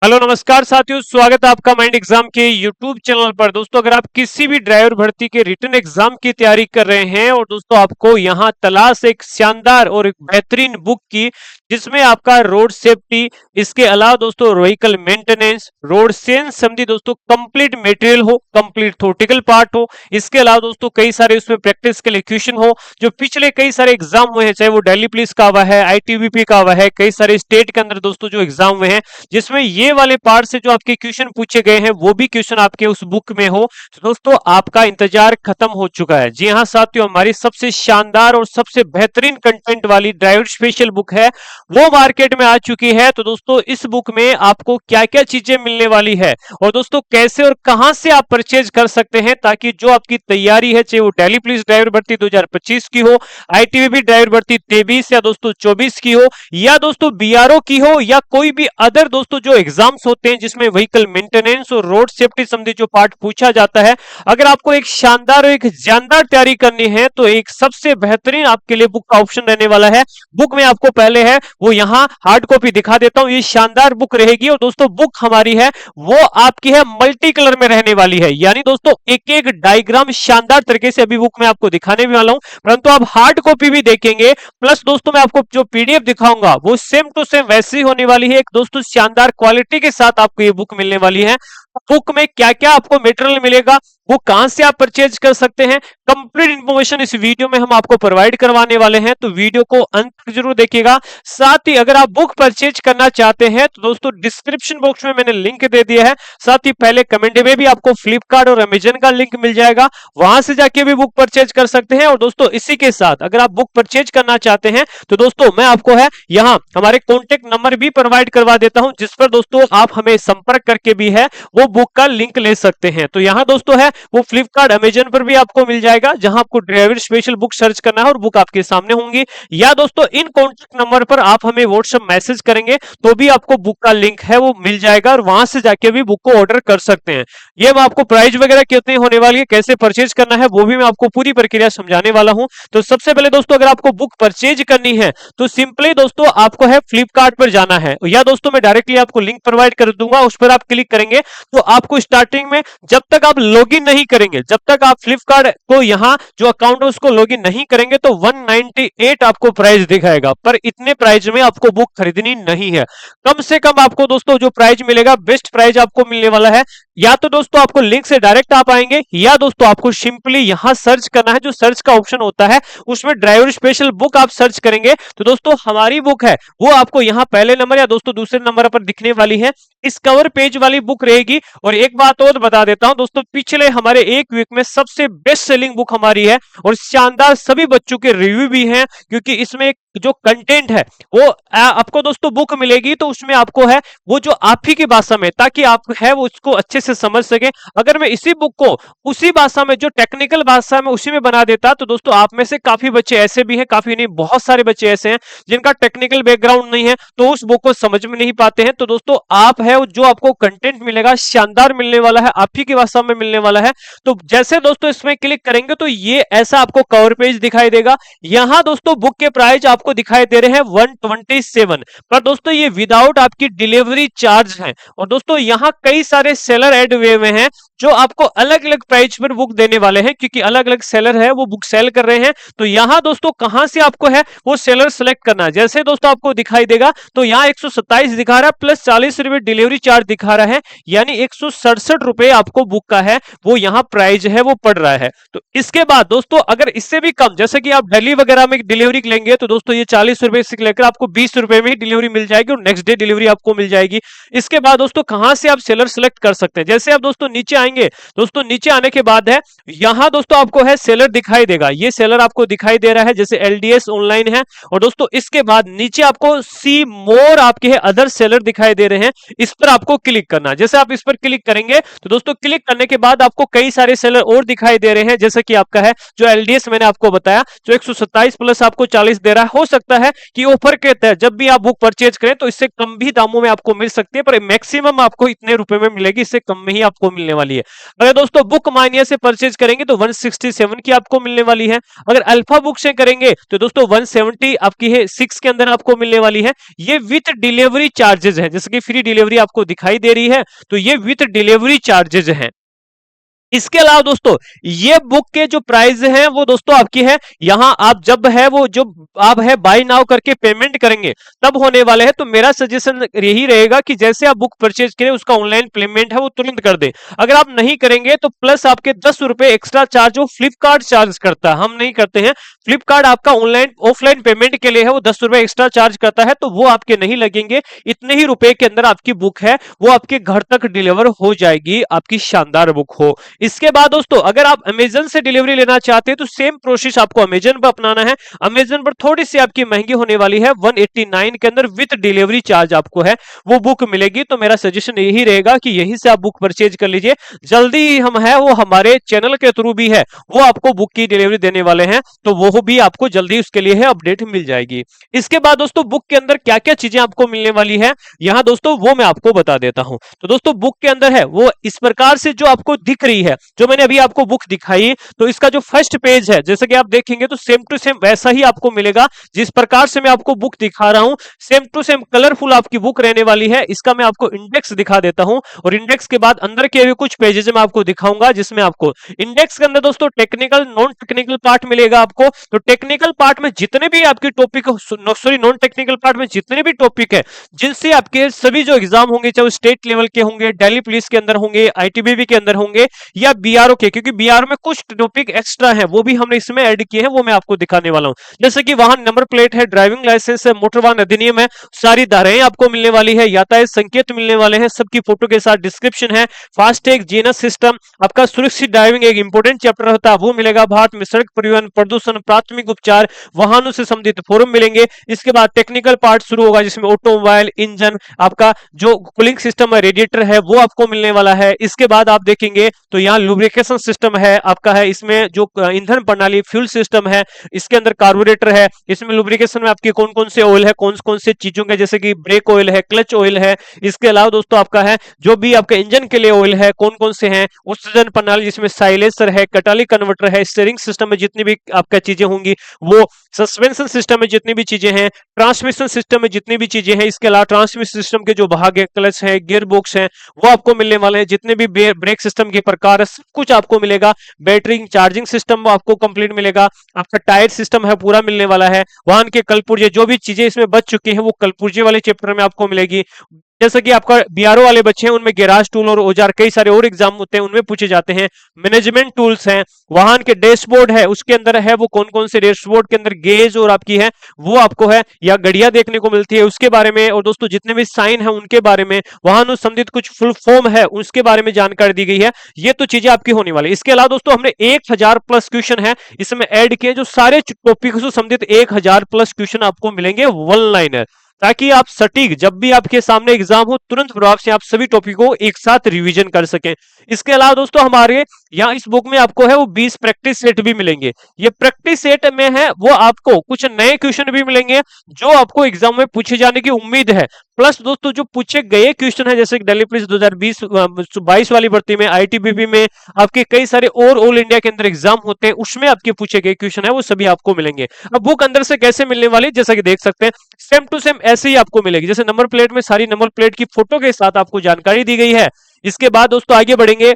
Hello नमस्कार साथियों, स्वागत है आपका माइंड एग्जाम के यूट्यूब चैनल पर। दोस्तों, अगर आप किसी भी ड्राइवर भर्ती के रिटन एग्जाम की तैयारी कर रहे हैं और दोस्तों आपको यहां तलाश एक शानदार और एक बेहतरीन बुक की जिसमें आपका रोड सेफ्टी, इसके अलावा दोस्तों व्हीकल मेंटेनेंस, रोड सेंस संबंधी दोस्तों कंप्लीट मटेरियल हो, कंप्लीट थ्योरेटिकल पार्ट हो, इसके अलावा दोस्तों कई सारे उसमें प्रैक्टिस के लिए क्वेश्चन हो जो पिछले कई सारे एग्जाम हुए हैं, चाहे वो दिल्ली पुलिस का हुआ है, आईटीबीपी का हुआ है, कई सारे स्टेट के अंदर दोस्तों जो एग्जाम हुए हैं जिसमें ये वाले पार्ट से जो आपके क्वेश्चन पूछे गए हैं वो भी क्वेश्चन आपके उस बुक में हो, तो दोस्तों आपका इंतजार खत्म हो चुका है। जी हां साथियों, हमारी सबसे शानदार और सबसे बेहतरीन कंटेंट वाली ड्राइवर स्पेशल बुक है, वो मार्केट में आ चुकी है। तो दोस्तों इस बुक में आपको क्या क्या चीजें मिलने वाली है और दोस्तों कैसे और कहां से आप परचेज कर सकते हैं, ताकि जो आपकी तैयारी है, चाहे वो दिल्ली पुलिस ड्राइवर भर्ती 2025 की हो, आईटीबीपी ड्राइवर भर्ती 23 या दोस्तों 24 की हो, या दोस्तों बीआरओ की हो, या कोई भी अदर दोस्तों जो एग्जाम्स होते हैं जिसमें व्हीकल मेंटेनेंस और रोड सेफ्टी संबंधी जो पार्ट पूछा जाता है, अगर आपको एक शानदार और एक जानदार तैयारी करनी है तो एक सबसे बेहतरीन आपके लिए बुक का ऑप्शन रहने वाला है। बुक में आपको पहले है वो यहां हार्ड कॉपी दिखा देता हूं, ये शानदार बुक रहेगी और दोस्तों बुक हमारी है वो आपकी है मल्टी कलर में रहने वाली है, यानी दोस्तों एक एक डायग्राम शानदार तरीके से अभी बुक में आपको दिखाने भी वाला हूं, परंतु आप हार्ड कॉपी भी देखेंगे, प्लस दोस्तों मैं आपको जो पीडीएफ दिखाऊंगा वो सेम टू सेम वैसी होने वाली है। एक दोस्तों शानदार क्वालिटी के साथ आपको ये बुक मिलने वाली है। बुक में क्या क्या आपको मटेरियल मिलेगा, वो कहां से आप परचेज कर सकते हैं, कंप्लीट इंफॉर्मेशन इस वीडियो में हम आपको प्रोवाइड करवाने वाले हैं, तो वीडियो को अंत तक जरूर देखिएगा। साथ ही अगर आप बुक परचेज करना चाहते हैं तो दोस्तों डिस्क्रिप्शन बॉक्स में मैंने लिंक दे दिया है, साथ ही पहले कमेंट में भी आपको फ्लिपकार्ट और अमेजन का लिंक मिल जाएगा, वहां से जाके भी बुक परचेज कर सकते हैं। और दोस्तों इसी के साथ अगर आप बुक परचेज करना चाहते हैं तो दोस्तों मैं आपको है यहाँ हमारे कॉन्टेक्ट नंबर भी प्रोवाइड करवा देता हूं, जिस पर दोस्तों आप हमें संपर्क करके भी है वो बुक का लिंक ले सकते हैं। तो यहां दोस्तों है वो फ्लिपकार्ट अमेजन पर भी आपको मिल जाएगा, जहां आपको ड्राइवर स्पेशल बुक सर्च करना है और बुक आपके सामने होंगी, या दोस्तों इन कॉन्टेक्ट नंबर पर आप हमें व्हाट्सएप मैसेज करेंगे तो भी आपको बुक का लिंक है वो मिल जाएगा और वहां से जाके भी बुक को ऑर्डर कर सकते हैं। ये मैं आपको प्राइस वगैरह कितनी होने वाली है, कैसे परचेज करना है, वो भी मैं आपको पूरी प्रक्रिया समझाने वाला हूं। तो सबसे पहले दोस्तों अगर आपको बुक परचेज करनी है तो सिंपली दोस्तों आपको है फ्लिपकार्ट पर जाना है, या दोस्तों मैं डायरेक्टली आपको लिंक प्रोवाइड कर दूंगा, उस पर आप क्लिक करेंगे तो आपको स्टार्टिंग में जब तक आप लॉगिन नहीं करेंगे, जब तक आप फ्लिपकार्ट को यहां जो अकाउंट है उसको लॉगिन नहीं करेंगे तो 198 आपको प्राइस दिखाएगा, पर इतने प्राइस में आपको बुक खरीदनी नहीं है। कम से कम आपको दोस्तों जो प्राइस मिलेगा बेस्ट प्राइस आपको मिलने वाला है, या तो दोस्तों आपको लिंक से डायरेक्ट आप आएंगे, या दोस्तों आपको सिंपली यहां सर्च करना है, जो सर्च का ऑप्शन होता है उसमें ड्राइवर स्पेशल बुक आप सर्च करेंगे तो दोस्तों हमारी बुक है वो आपको यहां पहले नंबर या दोस्तों दूसरे नंबर पर दिखने वाली है, इस कवर पेज वाली बुक रहेगी। और एक बात और बता देता हूं दोस्तों, पिछले हमारे एक वीक में सबसे बेस्ट सेलिंग बुक हमारी है और शानदार सभी बच्चों के रिव्यू भी हैं, क्योंकि इसमें जो कंटेंट है वो आपको दोस्तों बुक मिलेगी तो उसमें आपको है वो जो आप ही की भाषा में, ताकि आप है वो उसको अच्छे से समझ सके। अगर मैं इसी बुक को उसी भाषा में जो टेक्निकल भाषा में उसी में बना देता तो दोस्तों आप में से काफी बच्चे ऐसे भी हैं, काफी नहीं बहुत सारे बच्चे ऐसे हैं जिनका टेक्निकल बैकग्राउंड नहीं है तो उस बुक को समझ में नहीं पाते हैं। तो दोस्तों आप है जो आपको कंटेंट मिलेगा शानदार मिलने वाला है, आप ही की भाषा में मिलने वाला है। तो जैसे दोस्तों इसमें क्लिक करेंगे तो ये ऐसा आपको कवर पेज दिखाई देगा। यहां दोस्तों बुक के प्राइस आपको दिखाई दे रहे हैं 127, पर दोस्तों ये विदाउट आपकी डिलीवरी चार्ज है। और दोस्तों यहां कई सारे सेलर ऐड हुए हुए हैं जो आपको अलग अलग प्राइस पर बुक देने वाले हैं, क्योंकि अलग अलग सेलर है वो बुक सेल कर रहे हैं। तो यहां दोस्तों कहां से आपको है वो सेलर सेलेक्ट करना है, जैसे दोस्तों आपको दिखाई देगा तो यहां 127 दिखा रहा है प्लस 40 रुपए डिलीवरी चार्ज दिखा रहा है, यानी 167 रुपए आपको बुक का है वो यहां प्राइस है वो पड़ रहा है। तो इसके बाद दोस्तों अगर इससे भी कम, जैसे कि आप दिल्ली वगैरह में डिलीवरी लेंगे तो दोस्तों ये 40 रुपए से लेकर आपको 20 रुपए में ही डिलीवरी मिल जाएगी और नेक्स्ट डे डिलीवरी आपको मिल जाएगी। इसके बाद दोस्तों कहां से आप सेलर सेलेक्ट कर सकते हैं, जैसे आप दोस्तों नीचे आएंगे, दोस्तों नीचे आने के बाद है यहां दोस्तों आपको है सेलर दिखाई देगा, ये सेलर आपको दिखाई दे रहा है जैसे एलडीएस ऑनलाइन है। और दोस्तों इसके बाद नीचे आपको सी मोर आपके है अदर सेलर दिखाई दे रहे हैं, इस पर आपको क्लिक करना है। जैसे आप इस पर क्लिक करेंगे तो दोस्तों क्लिक करने के बाद आपको कई सारे सेलर और दिखाई दे रहे हैं, जैसे कि आपका है जो एलडीएस मैंने आपको बताया जो 127 प्लस आपको 40 दे रहा है। हो सकता है कि ऑफर के तहत जब भी आप बुक परचेज करें तो इससे कम भी दामों में आपको मिल सकती है, पर मैक्सिमम आपको इतने रुपए में मिलेगी, इससे कम में ही आपको मिलने वाली है। वाली है। अगर दोस्तों बुक मानिया से परचेज करेंगे तो 167 की आपको मिलने वाली है। अगर अल्फा बुक से करेंगे तो दोस्तों 170 आपकी है 6 के अंदर आपको मिलने वाली है। ये विथ डिलीवरी चार्जेस है, जैसे कि फ्री डिलीवरी आपको दिखाई दे रही है, तो ये विथ डिलीवरी चार्जेस है। इसके अलावा दोस्तों ये बुक के जो प्राइस हैं वो दोस्तों आपकी है, यहां आप जब है वो जो आप है बाय नाउ करके पेमेंट करेंगे तब होने वाले हैं। तो मेरा सजेशन यही रहेगा कि जैसे आप बुक परचेज करें उसका ऑनलाइन पेमेंट है वो तुरंत कर दें। अगर आप नहीं करेंगे तो प्लस आपके 10 रुपए एक्स्ट्रा चार्ज वो फ्लिपकार्ट चार्ज करता है, हम नहीं करते हैं। फ्लिपकार्ट आपका ऑनलाइन ऑफलाइन पेमेंट के लिए है, वो 10 रुपए एक्स्ट्रा चार्ज करता है, तो वो आपके नहीं लगेंगे। इतने ही रुपए के अंदर आपकी बुक है वो आपके घर तक डिलीवर हो जाएगी, आपकी शानदार बुक हो। इसके बाद दोस्तों अगर आप अमेजन से डिलीवरी लेना चाहते हैं तो सेम प्रोसेस आपको अमेजन पर अपनाना है। अमेजन पर थोड़ी सी आपकी महंगी होने वाली है, 189 के अंदर विद डिलीवरी चार्ज आपको है वो बुक मिलेगी। तो मेरा सजेशन यही रहेगा कि यहीं से आप बुक परचेज कर लीजिए। जल्दी ही हम है वो हमारे चैनल के थ्रू भी है वो आपको बुक की डिलीवरी देने वाले हैं, तो वो भी आपको जल्दी उसके लिए है अपडेट मिल जाएगी। इसके बाद दोस्तों बुक के अंदर क्या क्या चीजें आपको मिलने वाली है यहां दोस्तों वो मैं आपको बता देता हूं। तो दोस्तों बुक के अंदर है वो इस प्रकार से जो आपको दिख रही है, जो मैंने अभी आपको बुक दिखाई, तो इसका जो फर्स्ट पेज है जैसे कि आप देखेंगे तो सेम टू सेम वैसा ही आपको मिलेगा जिस प्रकार से मैं आपको बुक दिखा रहा हूं। सेम टू सेम कलरफुल आपकी बुक रहने वाली है। इसका मैं आपको इंडेक्स दिखा देता हूं और इंडेक्स के बाद अंदर के भी कुछ पेजेस मैं आपको दिखाऊंगा, जिसमें आपको इंडेक्स के अंदर दोस्तों टेक्निकल नॉन टेक्निकल पार्ट मिलेगा आपको। तो टेक्निकल पार्ट में जितने भी आपके topic, sorry non technical part में जितने भी टॉपिक है जिनसे आपके सभी जो एग्जाम होंगे, चाहे स्टेट लेवल के होंगे, दिल्ली पुलिस के अंदर होंगे, आईटीबीपी के अंदर होंगे या बीआरओ के, क्योंकि बीआरओ में कुछ टॉपिक एक्स्ट्रा है वो भी हमने इसमें ऐड किए हैं, वो मैं आपको दिखाने वाला हूं। जैसे कि वाहन नंबर प्लेट है, ड्राइविंग लाइसेंस है, मोटर वाहन अधिनियम है, सारी धाराएं आपको मिलने वाली है, यातायात संकेत मिलने वाले हैं, सबकी फोटो के साथ डिस्क्रिप्शन है, फास्टैग जीएनएस सिस्टम, आपका सुरक्षित ड्राइविंग एक इंपोर्टेंट चैप्टर होता है वो मिलेगा, भारत में सड़क परिवहन, प्रदूषण, प्राथमिक उपचार, वाहनों से संबंधित फोरम मिलेंगे। इसके बाद टेक्निकल पार्ट शुरू होगा जिसमें ऑटोमोबाइल इंजन, आपका जो कूलिंग सिस्टम है, रेडिएटर है वो आपको मिलने वाला है। इसके बाद आप देखेंगे तो यहाँ लुब्रिकेशन सिस्टम है आपका, है इसमें जो ईंधन प्रणाली फ्यूल सिस्टम है, इसके अंदर कार्बोरेटर है, इसमें लुब्रिकेशन में आपके कौन कौन से ऑयल है, कौन कौन से चीजों के, जैसे कि ब्रेक ऑयल है, क्लच ऑयल है। इसके अलावा दोस्तों आपका है जो भी आपका इंजन के लिए ऑयल है कौन कौन से हैं, उत्सर्जन प्रणाली जिसमें साइलेंसर है, कैटालिटिक कन्वर्टर है, स्टीयरिंग सिस्टम में जितनी भी आपका चीजें होंगी वो, सस्पेंशन सिस्टम में जितनी भी चीजें हैं, ट्रांसमिशन सिस्टम में जितनी भी चीजें हैं, इसके अलावा ट्रांसमिशन सिस्टम के जो भाग है, क्लच है, गियर बॉक्स है वो आपको मिलने वाले हैं, जितने भी ब्रेक सिस्टम के प्रकार है सब कुछ आपको मिलेगा। बैटरी चार्जिंग सिस्टम आपको कंप्लीट मिलेगा, आपका टायर सिस्टम है पूरा मिलने वाला है, वाहन के कलपुर्जे जो भी चीजें इसमें बच चुकी हैं वो कलपुर्जे वाले चैप्टर में आपको मिलेगी। जैसे कि आपका बीआरओ वाले बच्चे हैं उनमें गैराज टूल और औजार कई सारे और एग्जाम होते हैं उनमें पूछे जाते हैं। मैनेजमेंट टूल्स हैं, वाहन के डैशबोर्ड है उसके अंदर है वो कौन कौन से डैशबोर्ड के अंदर गेज और आपकी है वो आपको है या घड़ियां देखने को मिलती है उसके बारे में, और दोस्तों जितने भी साइन है उनके बारे में, वाहनों संबंधित कुछ फुल फॉर्म है उसके बारे में जानकारी दी गई है। ये तो चीजें आपकी होने वाली है। इसके अलावा दोस्तों हमने 1000 प्लस क्वेश्चन है इसमें ऐड किए, जो सारे टॉपिक से संबंधित 1000 प्लस क्वेश्चन आपको मिलेंगे वन लाइनर, ताकि आप सटीक जब भी आपके सामने एग्जाम हो तुरंत प्रभाव से आप सभी टॉपिक को एक साथ रिवीजन कर सकें। इसके अलावा दोस्तों हमारे यहाँ इस बुक में आपको है वो 20 प्रैक्टिस सेट भी मिलेंगे। ये प्रैक्टिस सेट में है वो आपको कुछ नए क्वेश्चन भी मिलेंगे जो आपको एग्जाम में पूछे जाने की उम्मीद है, प्लस दोस्तों जो पूछे गए क्वेश्चन है जैसे दिल्ली पुलिस 2022 वाली भर्ती में, आईटीबीपी में, आपके कई सारे और ऑल इंडिया के अंदर एग्जाम होते हैं उसमें आपके पूछे गए क्वेश्चन है वो सभी आपको मिलेंगे। अब बुक अंदर से कैसे मिलने वाली, जैसा कि देख सकते हैं सेम टू सेम ऐसे ही आपको मिलेगी, जैसे नंबर प्लेट में सारी नंबर प्लेट की फोटो के साथ आपको जानकारी दी गई है। इसके बाद दोस्तों आगे बढ़ेंगे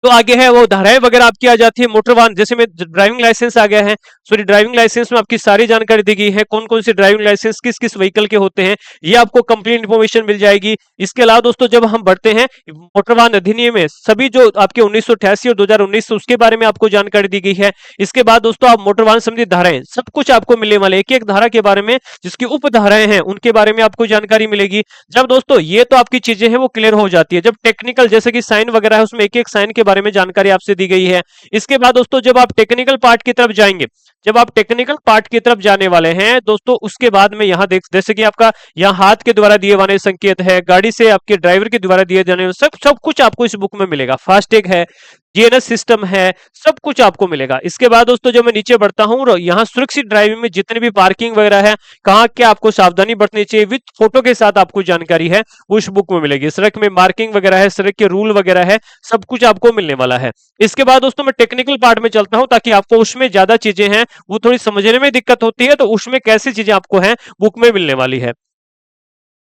तो आगे है वो धाराएं वगैरह आपकी आ जाती है। मोटर वाहन जैसे में ड्राइविंग लाइसेंस आ गया है, सॉरी ड्राइविंग लाइसेंस में आपकी सारी जानकारी दी गई है, कौन कौन से ड्राइविंग लाइसेंस किस किस व्हीकल के होते हैं ये आपको कंप्लीट इंफॉर्मेशन मिल जाएगी। इसके अलावा दोस्तों जब हम बढ़ते हैं मोटर वाहन अधिनियम में सभी जो आपके 1988 और 2019 उसके बारे में आपको जानकारी दी गई है। इसके बाद दोस्तों आप मोटर वाहन संबंधी धाराएं सब कुछ आपको मिलने वाले, एक एक धारा के बारे में जिसकी उप धाराएं हैं उनके बारे में आपको जानकारी मिलेगी। जब दोस्तों ये तो आपकी चीजें हैं वो क्लियर हो जाती है, जब टेक्निकल जैसे कि साइन वगैरह है उसमें एक एक साइन के बारे में जानकारी आपसे दी गई है। इसके बाद दोस्तों जब आप टेक्निकल पार्ट की तरफ जाएंगे, जब आप टेक्निकल पार्ट की तरफ जाने वाले हैं दोस्तों उसके बाद में यहाँ देख जैसे कि आपका यहाँ हाथ के द्वारा दिए वाले संकेत है, गाड़ी से आपके ड्राइवर के द्वारा दिए जाने सब कुछ आपको इस बुक में मिलेगा। फास्टैग है, जीएनएस सिस्टम है, सब कुछ आपको मिलेगा। इसके बाद दोस्तों जब मैं नीचे बढ़ता हूँ और यहाँ सुरक्षित ड्राइविंग में जितने भी पार्किंग वगैरह है, कहाँ क्या आपको सावधानी बरतनी चाहिए विद फोटो के साथ आपको जानकारी है वो इस बुक में मिलेगी। सड़क में मार्किंग वगैरह है, सड़क के रूल वगैरह है, सब कुछ आपको मिलने वाला है। इसके बाद दोस्तों मैं टेक्निकल पार्ट में चलता हूं ताकि आपको उसमें ज्यादा चीजें हैं वो थोड़ी समझने में दिक्कत होती है, तो उसमें कैसी चीजें आपको हैं बुक में मिलने वाली है।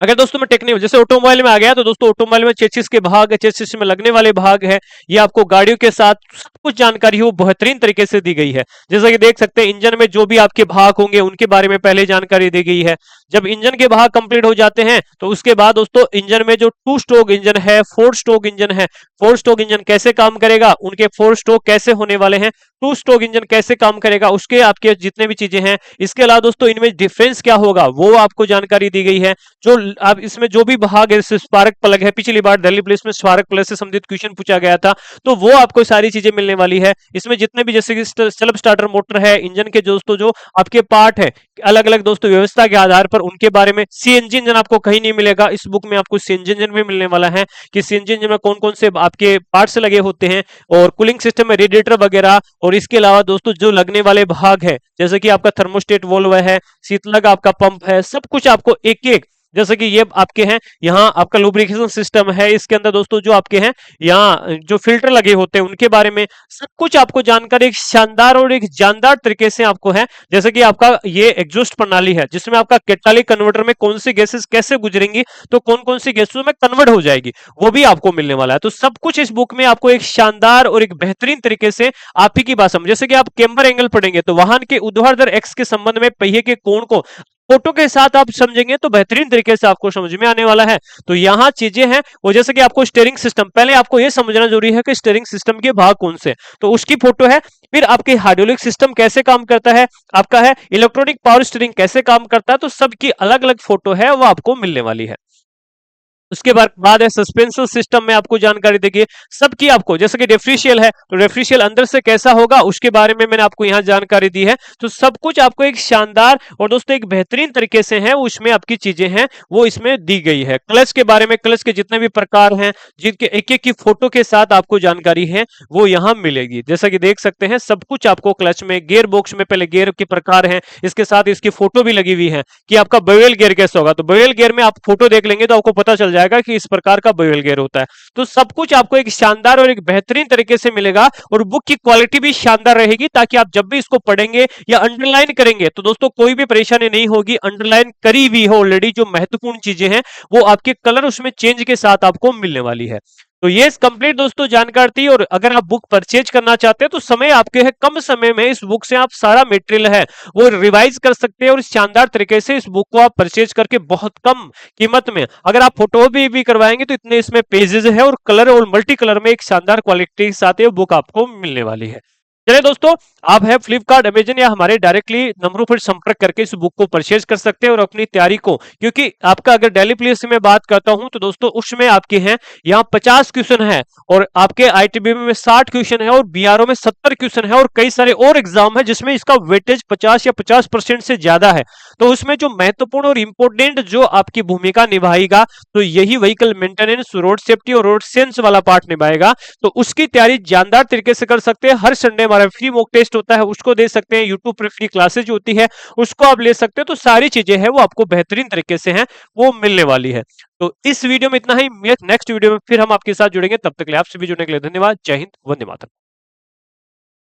अगर दोस्तों मैं टेक्निकल जैसे ऑटोमोबाइल में आ गया तो दोस्तों ऑटोमोबाइल में चेसिस के भाग, चेसिस में लगने वाले भाग है, ये आपको गाड़ियों के साथ सब कुछ जानकारी है वो बेहतरीन तरीके से दी गई है। जैसा कि देख सकते हैं इंजन में जो भी आपके भाग होंगे उनके बारे में पहले जानकारी दी गई है। जब इंजन के भाग कंप्लीट हो जाते हैं तो उसके बाद दोस्तों इंजन में जो 2 स्ट्रोक इंजन है, 4 स्ट्रोक इंजन है, 4 स्ट्रोक इंजन कैसे काम करेगा, उनके 4 स्ट्रोक कैसे होने वाले हैं, 2 स्ट्रोक इंजन कैसे काम करेगा, उसके आपके जितने भी चीजें हैं। इसके अलावा दोस्तों इनमें डिफरेंस क्या होगा वो आपको जानकारी दी गई है। जो अब इसमें जो भी भाग है, स्पार्क प्लग है, पिछली बार दिल्ली पुलिस में स्पार्क प्लग से संबंधित क्वेश्चन पूछा गया था, तो वो आपको सारी चीजें मिलने वाली है। इसमें जितने भी जैसे कि सेल्फ स्टार्टर मोटर है, इंजन के दोस्तों जो आपके पार्ट है अलग अलग दोस्तों व्यवस्था के आधार पर उनके बारे में। सीएनजी इंजन आपको कहीं नहीं मिलेगा, इस बुक में आपको सीएनजी इंजन भी मिलने वाला है कि सीएनजी इंजन में कौन कौन से आपके पार्ट्स लगे होते हैं, और कूलिंग सिस्टम में रेडिएटर वगैरह। और इसके अलावा दोस्तों जो लगने वाले भाग है जैसे कि आपका थर्मोस्टेट वॉल्व है, शीतलक आपका पंप है, सब कुछ आपको एक एक, जैसे कि ये आपके हैं यहाँ आपका लुब्रिकेशन सिस्टम है, इसके अंदर दोस्तों जो आपके हैं यहाँ जो फिल्टर लगे होते हैं उनके बारे में सब कुछ आपको जानकारी एक शानदार और एक जानदार तरीके से आपको है। जैसे कि आपका ये एग्जॉस्ट प्रणाली है जिसमें आपका कैटालिटिक कन्वर्टर में कौन सी गैसेस कैसे गुजरेंगी, तो कौन कौन सी गैसों में कन्वर्ट हो जाएगी वो भी आपको मिलने वाला है। तो सब कुछ इस बुक में आपको एक शानदार और एक बेहतरीन तरीके से आप ही की भाषा में, जैसे कि आप कैम्बर एंगल पढ़ेंगे तो वाहन के ऊर्ध्वाधर एक्स के संबंध में पहिए के कोण को फोटो के साथ आप समझेंगे तो बेहतरीन तरीके से आपको समझ में आने वाला है। तो यहाँ चीजें हैं वो, जैसे कि आपको स्टीयरिंग सिस्टम, पहले आपको यह समझना जरूरी है कि स्टीयरिंग सिस्टम के भाग कौन से, तो उसकी फोटो है। फिर आपके हाइड्रोलिक सिस्टम कैसे काम करता है, आपका है इलेक्ट्रॉनिक पावर स्टीयरिंग कैसे काम करता है, तो सबकी अलग अलग फोटो है वो आपको मिलने वाली है। उसके बाद है सस्पेंशन सिस्टम में आपको जानकारी देगी सबकी, आपको जैसे कि डिफरेंशियल है तो डिफरेंशियल अंदर से कैसा होगा उसके बारे में मैंने आपको यहां जानकारी दी है। तो सब कुछ आपको एक शानदार और दोस्तों एक बेहतरीन तरीके से है उसमें आपकी चीजें हैं वो इसमें दी गई है। क्लच के बारे में, क्लच के जितने भी प्रकार हैं जिनके एक एक की फोटो के साथ आपको जानकारी है वो यहां मिलेगी। जैसा कि देख सकते हैं सब कुछ आपको क्लच में, गियर बॉक्स में पहले गियर के प्रकार हैं, इसके साथ इसकी फोटो भी लगी हुई है कि आपका बेवेल गियर कैसा होगा, तो बेवेल गियर में आप फोटो देख लेंगे तो आपको पता चल जाएगा कि इस प्रकार का बेवेल गियर होता है। तो सब कुछ आपको एक शानदार और एक बेहतरीन तरीके से मिलेगा और बुक की क्वालिटी भी शानदार रहेगी ताकि आप जब भी इसको पढ़ेंगे या अंडरलाइन करेंगे तो दोस्तों कोई भी परेशानी नहीं होगी। अंडरलाइन करी भी है ऑलरेडी, जो महत्वपूर्ण चीजें हैं वो आपके कलर उसमें चेंज के साथ आपको मिलने वाली है। तो ये कंप्लीट दोस्तों जानकारी थी, और अगर आप बुक परचेज करना चाहते हैं तो समय आपके है, कम समय में इस बुक से आप सारा मटेरियल है वो रिवाइज कर सकते हैं और शानदार तरीके से इस बुक को आप परचेज करके बहुत कम कीमत में, अगर आप फोटो भी करवाएंगे तो इतने इसमें पेजेस है और कलर और मल्टी कलर में एक शानदार क्वालिटी के साथ ये बुक आपको मिलने वाली है। चलिए दोस्तों, आप है फ्लिपकार्ट, अमेजन या हमारे डायरेक्टली नंबरों पर संपर्क करके इस बुक को परचेज कर सकते हैं और अपनी तैयारी को, क्योंकि आपका अगर दिल्ली पुलिस में बात करता हूं तो दोस्तों उसमें आपके हैं यहाँ 50 क्वेश्चन है और आपके आईटीबीपी में 60 क्वेश्चन है और बीआरओ में 70 क्वेश्चन है और कई सारे और एग्जाम है जिसमें इसका वेटेज 50 या 50% से ज्यादा है। तो उसमें जो महत्वपूर्ण और इंपोर्टेंट जो आपकी भूमिका निभाएगा तो यही व्हीकल मेंटेनेंस, रोड सेफ्टी और रोड सेंस वाला पार्ट निभाएगा। तो उसकी तैयारी जानदार तरीके से कर सकते हैं। हर संडे हमारा फ्री मॉक टेस्ट होता है, उसको दे सकते हैं। यूट्यूब पर फ्री क्लासेज होती है, उसको आप ले सकते हैं। तो सारी चीजें हैं वो आपको बेहतरीन तरीके से हैं वो मिलने वाली है। तो इस वीडियो में इतना ही। नेक्स्ट वीडियो में फिर हम आपके साथ जुड़ेंगे, तब तक के लिए आप सभी जुड़ने के लिए धन्यवाद। जय हिंद, वंदे मातरम।